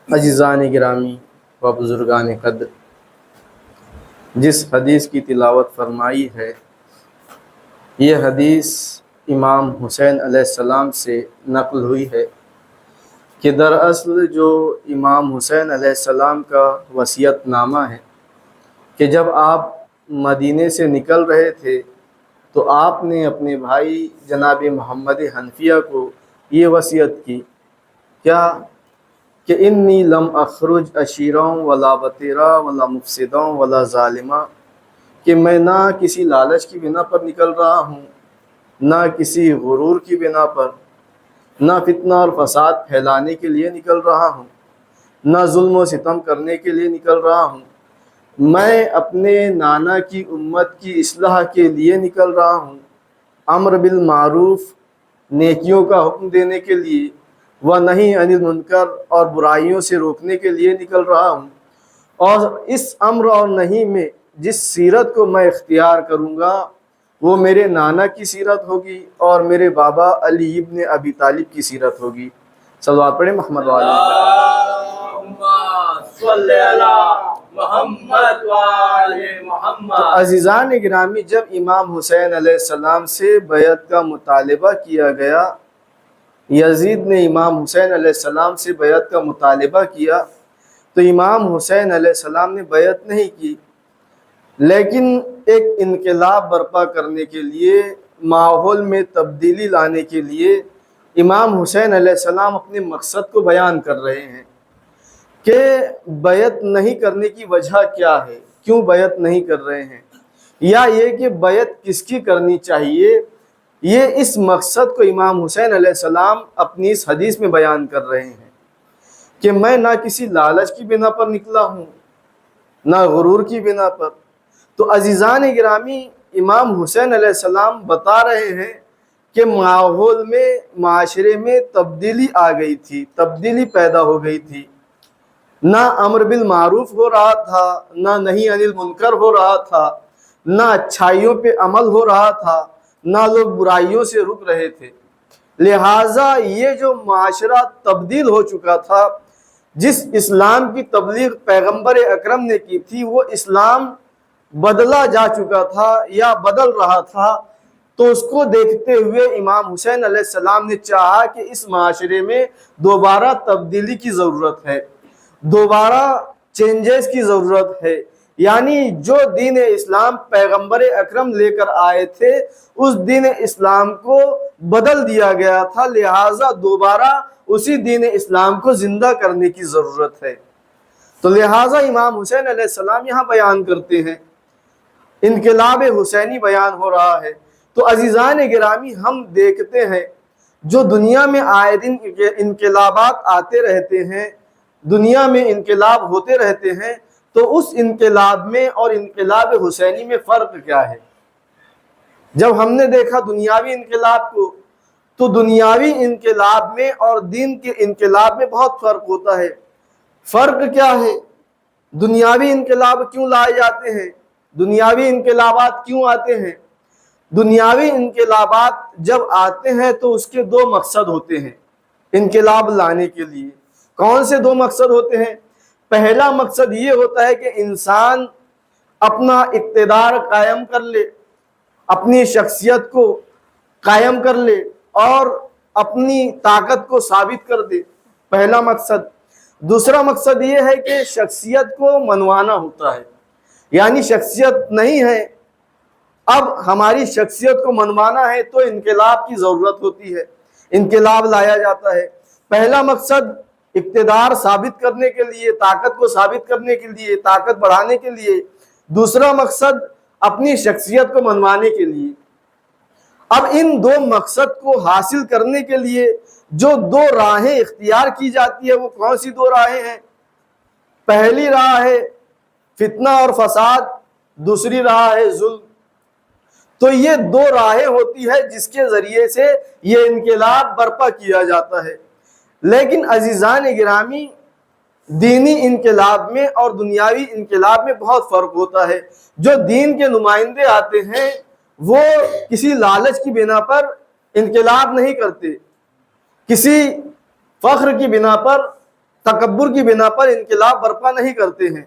عزیزان گرامی و بزرگان قدر، جس حدیث کی تلاوت فرمائی ہے یہ حدیث امام حسین علیہ السلام سے نقل ہوئی ہے کہ دراصل جو امام حسین علیہ السلام کا وصیت نامہ ہے کہ جب آپ مدینے سے نکل رہے تھے تو آپ نے اپنے بھائی جناب محمد حنفیہ کو یہ وصیت کی کیا کہ انی لم اخرج اشیراں ولا بطیرا ولا مفسداں ولا ظالمہ، کہ میں نہ کسی لالچ کی بنا پر نکل رہا ہوں، نہ کسی غرور کی بنا پر، نہ فتنہ اور فساد پھیلانے کے لیے نکل رہا ہوں، نہ ظلم و ستم کرنے کے لیے نکل رہا ہوں، میں اپنے نانا کی امت کی اصلاح کے لیے نکل رہا ہوں، امر بالمعروف نیکیوں کا حکم دینے کے لیے، ونہی عن المنکر اور برائیوں سے روکنے کے لیے نکل رہا ہوں، اور اس امر اور نہی میں جس سیرت کو میں اختیار کروں گا وہ میرے نانا کی سیرت ہوگی اور میرے بابا علی ابن ابی طالب کی سیرت ہوگی۔ صلوات پڑھیں محمد و آل محمد۔ تو عزیزان گرامی، جب امام حسین علیہ السلام سے بیعت کا مطالبہ کیا گیا، یزید نے امام حسین علیہ السلام سے بیعت کا مطالبہ کیا تو امام حسین علیہ السلام نے بیعت نہیں کی، لیکن ایک انقلاب برپا کرنے کے لیے، ماحول میں تبدیلی لانے کے لیے امام حسین علیہ السلام اپنے مقصد کو بیان کر رہے ہیں کہ بیعت نہیں کرنے کی وجہ کیا ہے، کیوں بیعت نہیں کر رہے ہیں، یا یہ کہ بیعت کس کی کرنی چاہیے۔ یہ اس مقصد کو امام حسین علیہ السلام اپنی اس حدیث میں بیان کر رہے ہیں کہ میں نہ کسی لالچ کی بنا پر نکلا ہوں، نہ غرور کی بنا پر۔ تو عزیزان گرامی، امام حسین علیہ السلام بتا رہے ہیں کہ ماحول میں، معاشرے میں تبدیلی آ گئی تھی، تبدیلی پیدا ہو گئی تھی، نہ امر بالمعروف ہو رہا تھا، نہ نہی عن المنکر ہو رہا تھا، نہ اچھائیوں پہ عمل ہو رہا تھا، نہ لوگ برائیوں سے رک رہے تھے۔ لہٰذا یہ جو معاشرہ تبدیل ہو چکا تھا، جس اسلام کی تبلیغ پیغمبر اکرم نے کی تھی وہ اسلام بدلا جا چکا تھا یا بدل رہا تھا، تو اس کو دیکھتے ہوئے امام حسین علیہ السلام نے چاہا کہ اس معاشرے میں دوبارہ تبدیلی کی ضرورت ہے، دوبارہ چینجز کی ضرورت ہے، یعنی جو دین اسلام پیغمبر اکرم لے کر آئے تھے اس دین اسلام کو بدل دیا گیا تھا، لہٰذا دوبارہ اسی دین اسلام کو زندہ کرنے کی ضرورت ہے۔ تو لہٰذا امام حسین علیہ السلام یہاں بیان کرتے ہیں، انقلاب حسینی بیان ہو رہا ہے۔ تو عزیزان گرامی، ہم دیکھتے ہیں جو دنیا میں آئے دن انقلابات آتے رہتے ہیں، دنیا میں انقلاب ہوتے رہتے ہیں، تو اس انقلاب میں اور انقلاب حسینی میں فرق کیا ہے؟ جب ہم نے دیکھا دنیاوی انقلاب کو، تو دنیاوی انقلاب میں اور دین کے انقلاب میں بہت فرق ہوتا ہے۔ فرق کیا ہے؟ دنیاوی انقلاب کیوں لائے جاتے ہیں؟ دنیاوی انقلابات کیوں آتے ہیں؟ دنیاوی انقلابات جب آتے ہیں تو اس کے دو مقصد ہوتے ہیں انقلاب لانے کے لیے۔ کون سے دو مقصد ہوتے ہیں؟ پہلا مقصد یہ ہوتا ہے کہ انسان اپنا اقتدار قائم کر لے، اپنی شخصیت کو قائم کر لے اور اپنی طاقت کو ثابت کر دے، پہلا مقصد۔ دوسرا مقصد یہ ہے کہ شخصیت کو منوانا ہوتا ہے، یعنی شخصیت نہیں ہے، اب ہماری شخصیت کو منوانا ہے تو انقلاب کی ضرورت ہوتی ہے، انقلاب لایا جاتا ہے۔ پہلا مقصد اقتدار ثابت کرنے کے لیے، طاقت کو ثابت کرنے کے لیے، طاقت بڑھانے کے لیے۔ دوسرا مقصد اپنی شخصیت کو منوانے کے لیے۔ اب ان دو مقصد کو حاصل کرنے کے لیے جو دو راہیں اختیار کی جاتی ہے وہ کون سی دو راہیں ہیں؟ پہلی راہ ہے فتنہ اور فساد، دوسری راہ ہے ظلم۔ تو یہ دو راہیں ہوتی ہے جس کے ذریعے سے یہ انقلاب برپا کیا جاتا ہے۔ لیکن عزیزان گرامی، دینی انقلاب میں اور دنیاوی انقلاب میں بہت فرق ہوتا ہے۔ جو دین کے نمائندے آتے ہیں وہ کسی لالچ کی بنا پر انقلاب نہیں کرتے کسی فخر کی بنا پر، تکبر کی بنا پر انقلاب برپا نہیں کرتے ہیں.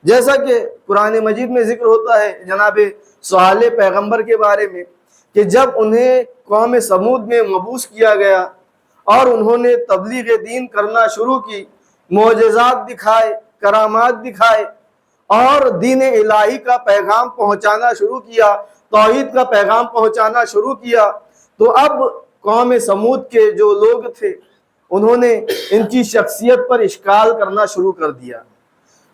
جیسا کہ قرآن مجید میں ذکر ہوتا ہے جناب صالح پیغمبر کے بارے میں کہ جب انہیں قوم سمود میں مبعوث کیا گیا اور انہوں نے تبلیغ دین کرنا شروع کی، معجزات دکھائے، کرامات دکھائے اور دین الہی کا پیغام پہنچانا شروع کیا، توحید کا پیغام پہنچانا شروع کیا، تو اب قوم سمود کے جو لوگ تھے انہوں نے ان کی شخصیت پر اشکال کرنا شروع کر دیا.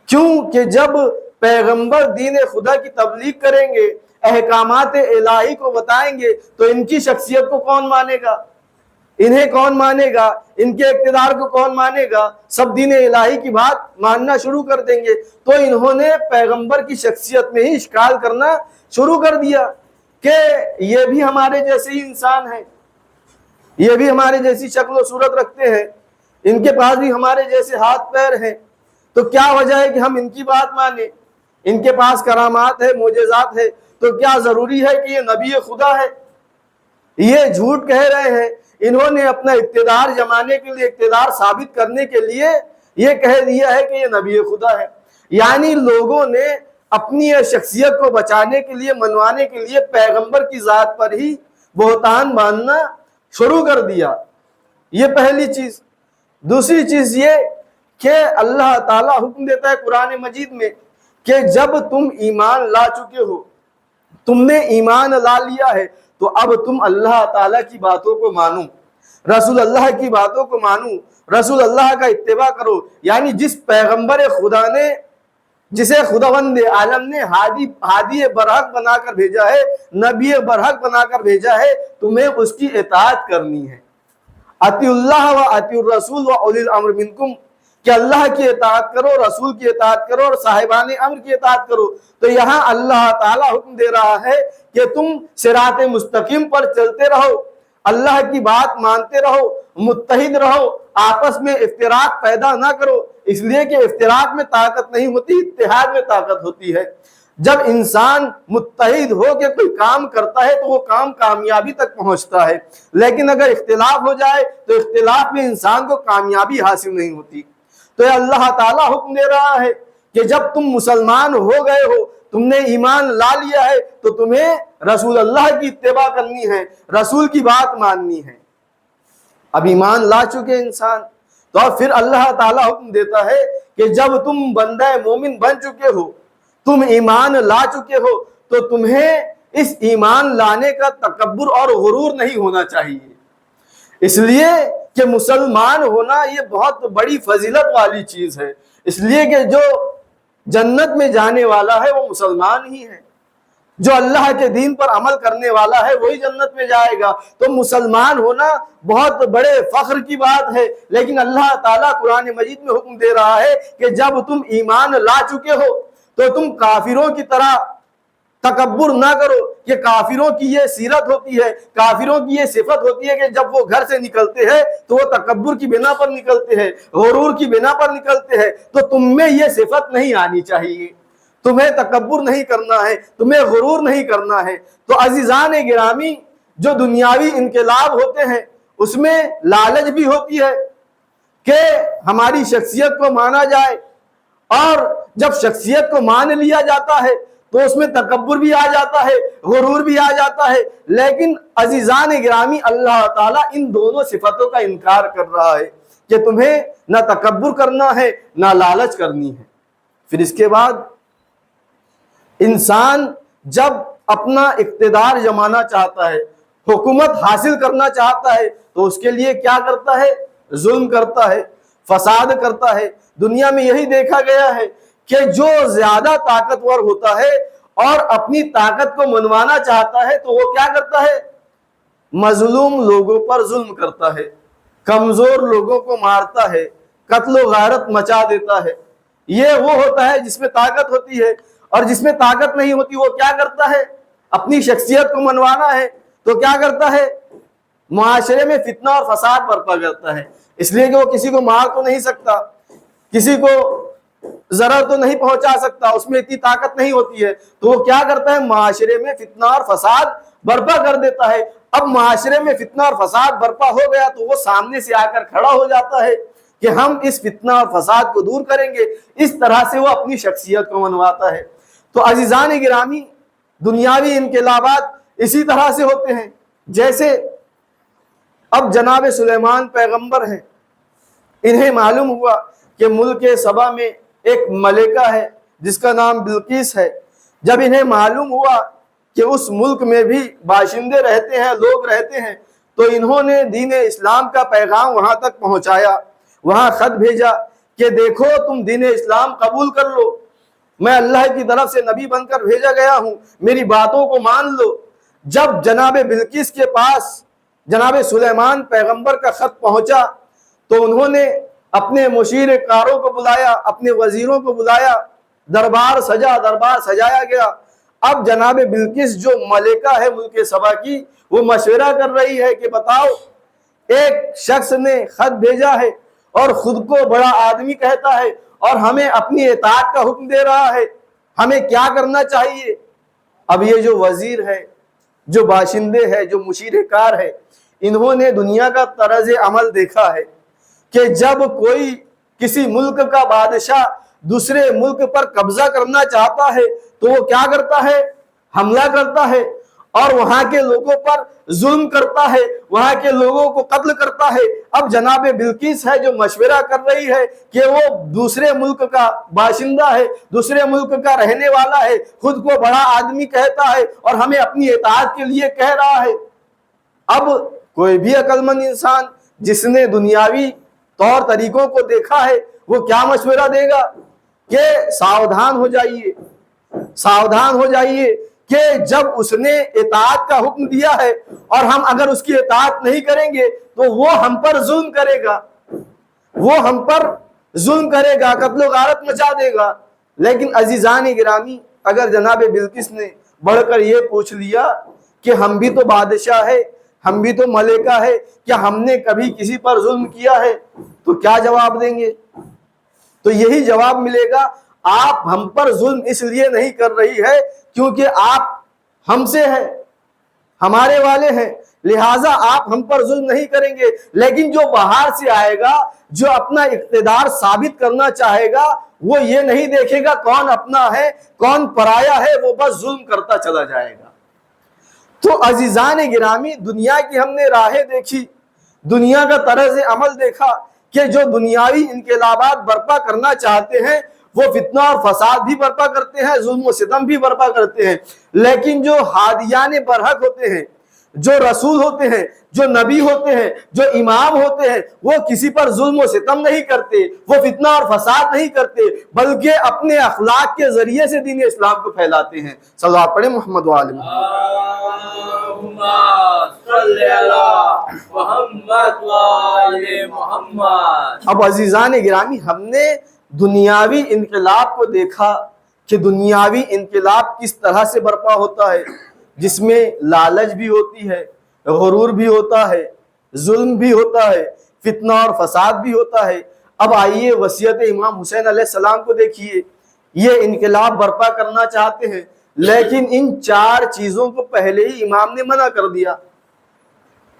کیوں کہ جب پیغمبر دین خدا کی تبلیغ کریں گے، احکامات الہی کو بتائیں گے، تو ان کی شخصیت کو کون مانے گا؟ انہیں کون مانے گا؟ ان کے اقتدار کو کون مانے گا؟ سب دین الہی کی بات ماننا شروع کر دیں گے. تو انہوں نے پیغمبر کی شخصیت میں ہی اشکال کرنا شروع کر دیا کہ یہ بھی ہمارے جیسے ہی انسان ہیں، یہ بھی ہمارے جیسی شکل و صورت رکھتے ہیں، ان کے پاس بھی ہمارے جیسے ہاتھ پیر ہیں، تو کیا وجہ ہے کہ ہم ان کی بات مانیں؟ ان کے پاس کرامات ہے، معجزات ہے، تو کیا ضروری ہے کہ یہ نبی خدا ہے؟ یہ جھوٹ کہہ رہے ہیں. انہوں نے اپنا اقتدار جمانے کے لیے، اقتدار ثابت کرنے کے لیے یہ کہہ دیا ہے کہ یہ نبی خدا ہے. یعنی لوگوں نے اپنی شخصیت کو بچانے کے لیے، منوانے کے لیے پیغمبر کی ذات پر ہی بہتان باندھنا شروع کر دیا. یہ پہلی چیز. دوسری چیز یہ کہ اللہ تعالیٰ حکم دیتا ہے قرآن مجید میں کہ جب تم ایمان لا چکے ہو، تم نے ایمان لا لیا ہے، تو اب تم اللہ تعالیٰ کی باتوں کو مانو، رسول اللہ کی باتوں کو مانو، رسول اللہ کا اتباع کرو. یعنی جس پیغمبر خدا نے، جسے خداوند عالم نے ہادی برحق بنا کر بھیجا ہے، نبی برحق بنا کر بھیجا ہے، تمہیں اس کی اطاعت کرنی ہے. اطیعوا اللہ و اطیعوا الرسول و اولی الامر منکم، کہ اللہ کی اطاعت کرو، رسول کی اطاعت کرو اور صاحبان امر کی اطاعت کرو. تو یہاں اللہ تعالیٰ حکم دے رہا ہے کہ تم صراط مستقیم پر چلتے رہو، اللہ کی بات مانتے رہو، متحد رہو، آپس میں افتراق پیدا نہ کرو. اس لیے کہ افتراق میں طاقت نہیں ہوتی، اتحاد میں طاقت ہوتی ہے. جب انسان متحد ہو کے کوئی کام کرتا ہے تو وہ کام کامیابی تک پہنچتا ہے، لیکن اگر اختلاف ہو جائے تو اختلاف میں انسان کو کامیابی حاصل نہیں ہوتی. تو یہ اللہ تعالیٰ حکم دے رہا ہے کہ جب تم مسلمان ہو گئے ہو، تم نے ایمان لا لیا ہے، تو تمہیں رسول اللہ کی اتباع کرنی ہے، رسول کی بات ماننی ہے. اب ایمان لا چکے انسان تو اب پھر اللہ تعالیٰ حکم دیتا ہے کہ جب تم بندہ مومن بن چکے ہو، تم ایمان لا چکے ہو، تو تمہیں اس ایمان لانے کا تکبر اور غرور نہیں ہونا چاہیے. اس لیے کہ مسلمان ہونا یہ بہت بڑی فضیلت والی چیز ہے. اس لیے کہ جو جنت میں جانے والا ہے وہ مسلمان ہی ہے، جو اللہ کے دین پر عمل کرنے والا ہے وہی جنت میں جائے گا. تو مسلمان ہونا بہت بڑے فخر کی بات ہے. لیکن اللہ تعالیٰ قرآن مجید میں حکم دے رہا ہے کہ جب تم ایمان لا چکے ہو تو تم کافروں کی طرح تکبر نہ کرو. کہ کافروں کی یہ سیرت ہوتی ہے، کافروں کی یہ صفت ہوتی ہے کہ جب وہ گھر سے نکلتے ہیں تو وہ تکبر کی بنا پر نکلتے ہیں، غرور کی بنا پر نکلتے ہیں. تو تم میں یہ صفت نہیں آنی چاہیے، تمہیں تکبر نہیں کرنا ہے، تمہیں غرور نہیں کرنا ہے. تو عزیزان گرامی، جو دنیاوی انقلاب ہوتے ہیں اس میں لالچ بھی ہوتی ہے کہ ہماری شخصیت کو مانا جائے، اور جب شخصیت کو مان لیا جاتا ہے تو اس میں تکبر بھی آ جاتا ہے، غرور بھی آ جاتا ہے. لیکن عزیزان گرامی، اللہ تعالیٰ ان دونوں صفتوں کا انکار کر رہا ہے کہ تمہیں نہ تکبر کرنا ہے نہ لالچ کرنی ہے. پھر اس کے بعد انسان جب اپنا اقتدار جمانا چاہتا ہے، حکومت حاصل کرنا چاہتا ہے، تو اس کے لیے کیا کرتا ہے؟ ظلم کرتا ہے، فساد کرتا ہے. دنیا میں یہی دیکھا گیا ہے کہ جو زیادہ طاقتور ہوتا ہے اور اپنی طاقت کو منوانا چاہتا ہے تو وہ کیا کرتا ہے؟ مظلوم لوگوں پر ظلم کرتا ہے، کمزور لوگوں کو مارتا ہے، قتل و غارت مچا دیتا ہے. یہ وہ ہوتا ہے جس میں طاقت ہوتی ہے، اور جس میں طاقت نہیں ہوتی وہ کیا کرتا ہے؟ اپنی شخصیت کو منوانا ہے تو کیا کرتا ہے؟ معاشرے میں فتنہ اور فساد برپا کرتا ہے. اس لیے کہ وہ کسی کو مار تو نہیں سکتا، کسی کو ضرر تو نہیں پہنچا سکتا، اس میں اتنی طاقت نہیں ہوتی ہے. تو وہ کیا کرتا ہے؟ معاشرے میں فتنہ اور فساد برپا کر دیتا ہے. اب معاشرے میں فتنہ اور فساد برپا ہو گیا تو وہ سامنے سے آ کر کھڑا ہو جاتا ہے کہ ہم اس فتنہ اور فساد کو دور کریں گے، اس طرح سے وہ اپنی شخصیت کو منواتا ہے۔ تو عزیزان گرامی، دنیاوی انقلابات اسی طرح سے ہوتے ہیں، جیسے اب جناب سلیمان پیغمبر ہیں، انہیں معلوم ہوا کہ ملک سبا میں ایک ملکہ ہے جس کا نام بلقیس ہے۔ جب انہیں معلوم ہوا کہ اس ملک میں بھی باشندے رہتے ہیں، لوگ رہتے ہیں، تو انہوں نے دین اسلام کا پیغام وہاں تک پہنچایا، وہاں خط بھیجا کہ دیکھو تم دین اسلام قبول کر لو، میں اللہ کی طرف سے نبی بن کر بھیجا گیا ہوں، میری باتوں کو مان لو۔ جب جناب بلقیس کے پاس جناب سلیمان پیغمبر کا خط پہنچا تو انہوں نے اپنے مشیر کاروں کو بلایا، اپنے وزیروں کو بلایا، دربار سجایا گیا۔ اب جناب بلقیس جو ملکہ ہے ملک سبا کی، وہ مشورہ کر رہی ہے کہ بتاؤ، ایک شخص نے خط بھیجا ہے اور خود کو بڑا آدمی کہتا ہے اور ہمیں اپنی اطاعت کا حکم دے رہا ہے، ہمیں کیا کرنا چاہیے؟ اب یہ جو وزیر ہے، جو باشندے ہے، جو مشیر کار ہے، انہوں نے دنیا کا طرز عمل دیکھا ہے کہ جب کوئی کسی ملک کا بادشاہ دوسرے ملک پر قبضہ کرنا چاہتا ہے تو وہ کیا کرتا ہے؟ حملہ کرتا ہے اور وہاں کے لوگوں پر ظلم کرتا ہے، وہاں کے لوگوں کو قتل کرتا ہے۔ اب جناب بلقیس ہے جو مشورہ کر رہی ہے کہ وہ دوسرے ملک کا باشندہ ہے، دوسرے ملک کا رہنے والا ہے، خود کو بڑا آدمی کہتا ہے اور ہمیں اپنی اطاعت کے لیے کہہ رہا ہے۔ اب کوئی بھی عقل مند انسان جس نے دنیاوی طور طریقوں کو دیکھا ہے وہ کیا مشورہ دے گا کہ ساودھان ہو جائیے کہ جب اس نے اطاعت کا حکم دیا ہے اور ہم اگر اس کی اطاعت نہیں کریں گے تو وہ ہم پر ظلم کرے گا، قتل و غارت مچا دے گا۔ لیکن عزیزان گرامی، اگر جناب بلقیس نے بڑھ کر یہ پوچھ لیا کہ ہم بھی تو بادشاہ ہے، ہم بھی تو ملکہ ہے، کیا ہم نے کبھی کسی پر ظلم کیا ہے؟ تو کیا جواب دیں گے؟ تو یہی جواب ملے گا، آپ ہم پر ظلم اس لیے نہیں کر رہی ہے کیونکہ آپ ہم سے ہیں، ہمارے والے ہیں، لہٰذا آپ ہم پر ظلم نہیں کریں گے۔ لیکن جو باہر سے آئے گا، جو اپنا اقتدار ثابت کرنا چاہے گا، وہ یہ نہیں دیکھے گا کون اپنا ہے کون پرایا ہے، وہ بس ظلم کرتا چلا جائے گا۔ تو عزیزان گرامی، دنیا کی ہم نے راہیں دیکھی، دنیا کا طرز عمل دیکھا کہ جو دنیاوی انقلابات برپا کرنا چاہتے ہیں وہ فتنہ اور فساد بھی برپا کرتے ہیں، ظلم و ستم بھی برپا کرتے ہیں۔ لیکن جو ہادیان برحق ہوتے ہیں، جو رسول ہوتے ہیں، جو نبی ہوتے ہیں، جو امام ہوتے ہیں، وہ کسی پر ظلم و ستم نہیں کرتے، وہ فتنہ اور فساد نہیں کرتے، بلکہ اپنے اخلاق کے ذریعے سے دین اسلام کو پھیلاتے ہیں۔ صلوات پڑھیں محمد وآل محمد۔ اب عزیزان گرامی، ہم نے دنیاوی انقلاب کو دیکھا کہ دنیاوی انقلاب کس طرح سے برپا ہوتا ہے، جس میں لالچ بھی ہوتی ہے، غرور بھی ہوتا ہے، ظلم بھی ہوتا ہے، فتنہ اور فساد بھی ہوتا ہے۔ اب آئیے وصیت امام حسین علیہ السلام کو دیکھیے، یہ انقلاب برپا کرنا چاہتے ہیں لیکن ان 4 چیزوں کو پہلے ہی امام نے منع کر دیا۔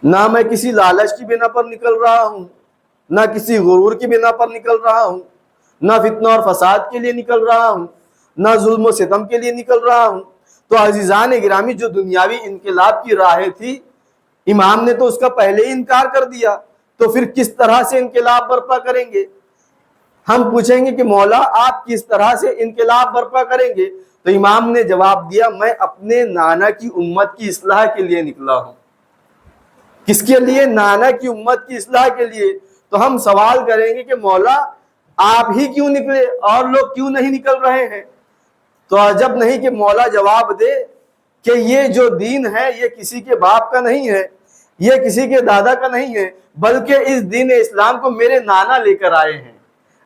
نہ میں کسی لالچ کی بنا پر نکل رہا ہوں، نہ کسی غرور کی بنا پر نکل رہا ہوں، نہ فتنہ اور فساد کے لیے نکل رہا ہوں، نہ ظلم و ستم کے لیے نکل رہا ہوں۔ تو عزیزان گرامی، جو دنیاوی انقلاب کی راہیں تھی، امام نے تو اس کا پہلے ہی انکار کر دیا، تو پھر کس طرح سے انقلاب برپا کریں گے؟ ہم پوچھیں گے کہ مولا آپ کس طرح سے انقلاب برپا کریں گے؟ تو امام نے جواب دیا، میں اپنے نانا کی امت کی اصلاح کے لیے نکلا ہوں۔ کس کے لیے؟ نانا کی امت کی اصلاح کے لیے۔ تو ہم سوال کریں گے کہ مولا آپ ہی کیوں نکلے اور لوگ کیوں نہیں نکل رہے ہیں؟ تو عجب نہیں کہ مولا جواب دے کہ یہ جو دین ہے یہ کسی کے باپ کا نہیں ہے، یہ کسی کے دادا کا نہیں ہے، بلکہ اس دین اسلام کو میرے نانا لے کر آئے ہیں،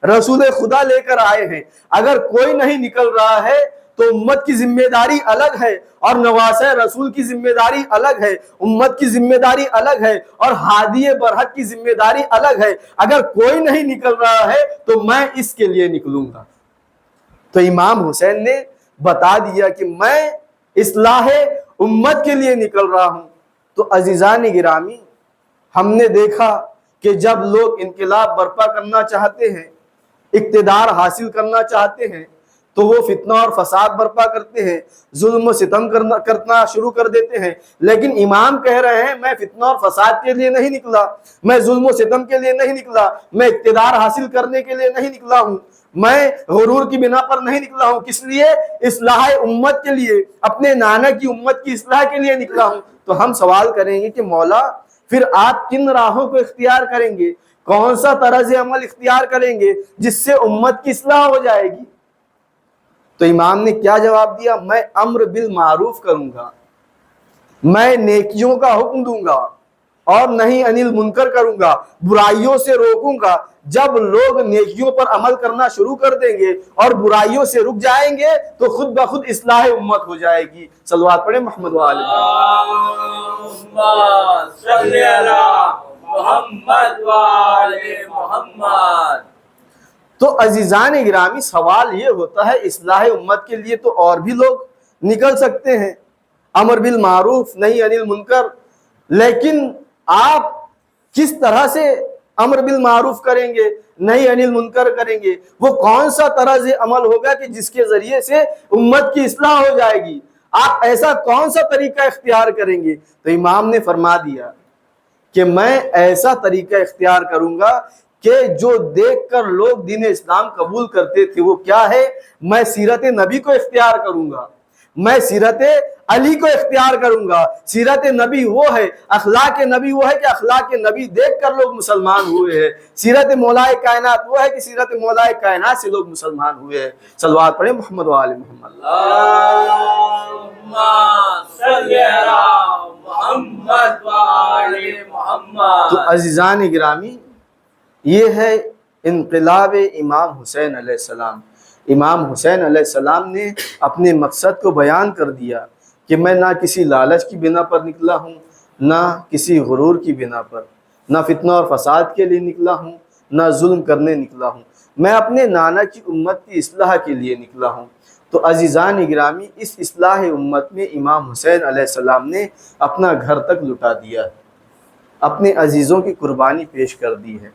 رسول خدا لے کر آئے ہیں۔ اگر کوئی نہیں نکل رہا ہے تو امت کی ذمہ داری الگ ہے اور نواسہ رسول کی ذمہ داری الگ ہے، امت کی ذمہ داری الگ ہے اور ہادی برحق کی ذمہ داری الگ ہے۔ اگر کوئی نہیں نکل رہا ہے تو میں اس کے لیے نکلوں گا۔ تو امام حسین نے بتا دیا کہ میں اصلاح امت کے لیے نکل رہا ہوں۔ تو عزیزان گرامی، ہم نے دیکھا کہ جب لوگ انقلاب برپا کرنا چاہتے ہیں، اقتدار حاصل کرنا چاہتے ہیں، تو وہ فتنہ اور فساد برپا کرتے ہیں، ظلم و ستم کرنا شروع کر دیتے ہیں۔ لیکن امام کہہ رہے ہیں میں فتنہ اور فساد کے لیے نہیں نکلا، میں ظلم و ستم کے لیے نہیں نکلا، میں اقتدار حاصل کرنے کے لیے نہیں نکلا ہوں، میں غرور کی بنا پر نہیں نکلا ہوں، کس لیے؟ اصلاح امت کے لیے، اپنے نانا کی امت کی اصلاح کے لیے نکلا ہوں۔ تو ہم سوال کریں گے کہ مولا پھر آپ کن راہوں کو اختیار کریں گے، کون سا طرز عمل اختیار کریں گے جس سے امت کی اصلاح ہو جائے گی؟ تو امام نے کیا جواب دیا؟ میں امر بالمعروف کروں گا، میں نیکیوں کا حکم دوں گا اور نہیں انل منکر کروں گا، برائیوں سے روکوں گا۔ جب لوگ نیکیوں پر عمل کرنا شروع کر دیں گے اور برائیوں سے رک جائیں گے تو خود بخود اصلاح امت ہو جائے گی۔ صلوات پڑھیں محمد وآلہ محمد۔ تو عزیزان گرامی، سوال یہ ہوتا ہے اصلاح امت کے لیے تو اور بھی لوگ نکل سکتے ہیں، امر بالمعروف نہیں انل منکر، لیکن آپ کس طرح سے امر بالمعروف کریں گے، نہیں انل منکر کریں گے؟ وہ کون سا طرز عمل ہوگا کہ جس کے ذریعے سے امت کی اصلاح ہو جائے گی؟ آپ ایسا کون سا طریقہ اختیار کریں گے؟ تو امام نے فرما دیا کہ میں ایسا طریقہ اختیار کروں گا کہ جو دیکھ کر لوگ دین اسلام قبول کرتے تھے وہ کیا ہے؟ میں سیرت نبی کو اختیار کروں گا، میں سیرت علی کو اختیار کروں گا۔ سیرت نبی وہ ہے، اخلاق نبی وہ ہے کہ اخلاق نبی دیکھ کر لوگ مسلمان ہوئے ہیں۔ سیرت مولائے کائنات وہ ہے کہ سیرت مولائے کائنات سے لوگ مسلمان ہوئے ہیں۔ صلوات پڑھیں محمد وآل محمد۔ اللہم صلی علی محمد وآل محمد۔ تو عزیزان گرامی، یہ ہے انقلاب امام حسین علیہ السلام۔ امام حسین علیہ السلام نے اپنے مقصد کو بیان کر دیا کہ میں نہ کسی لالچ کی بنا پر نکلا ہوں، نہ کسی غرور کی بنا پر، نہ فتنہ اور فساد کے لیے نکلا ہوں، نہ ظلم کرنے نکلا ہوں، میں اپنے نانا کی امت کی اصلاح کے لیے نکلا ہوں۔ تو عزیزان گرامی، اس اصلاح امت میں امام حسین علیہ السلام نے اپنا گھر تک لٹا دیا، اپنے عزیزوں کی قربانی پیش کر دی ہے۔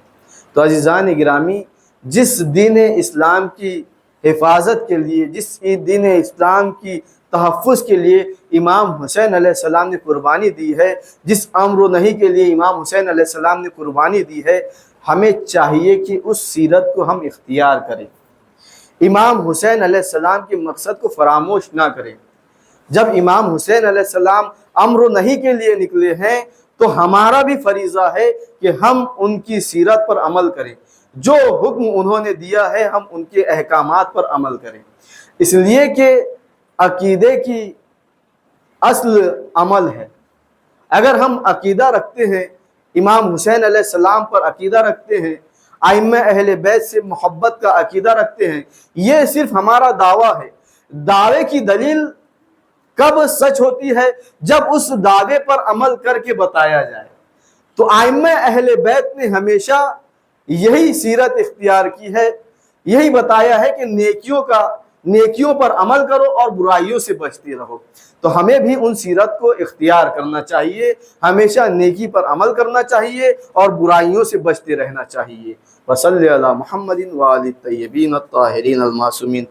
تو عزیزان گرامی، جس دین اسلام کی حفاظت کے لیے، جس دین اسلام کی تحفظ کے لیے امام حسین علیہ السلام نے قربانی دی ہے، جس امر و نہی کے لیے امام حسین علیہ السلام نے قربانی دی ہے، ہمیں چاہیے کہ اس سیرت کو ہم اختیار کریں، امام حسین علیہ السلام کے مقصد کو فراموش نہ کریں۔ جب امام حسین علیہ السلام امر و نہی کے لیے نکلے ہیں تو ہمارا بھی فریضہ ہے کہ ہم ان کی سیرت پر عمل کریں، جو حکم انہوں نے دیا ہے ہم ان کے احکامات پر عمل کریں، اس لیے کہ عقیدے کی اصل عمل ہے۔ اگر ہم عقیدہ رکھتے ہیں، امام حسین علیہ السلام پر عقیدہ رکھتے ہیں، ائمہ اہل بیت سے محبت کا عقیدہ رکھتے ہیں، یہ صرف ہمارا دعویٰ ہے۔ دعوے کی دلیل کب سچ ہوتی ہے؟ جب اس دعوے پر عمل کر کے بتایا جائے۔ تو ائمہ اہل بیت نے ہمیشہ یہی سیرت اختیار کی ہے، یہی بتایا ہے کہ نیکیوں پر عمل کرو اور برائیوں سے بچتے رہو۔ تو ہمیں بھی ان سیرت کو اختیار کرنا چاہیے، ہمیشہ نیکی پر عمل کرنا چاہیے اور برائیوں سے بچتے رہنا چاہیے۔ وصلی علی محمد وآلہ الطیبین الطاہرین المعصومین۔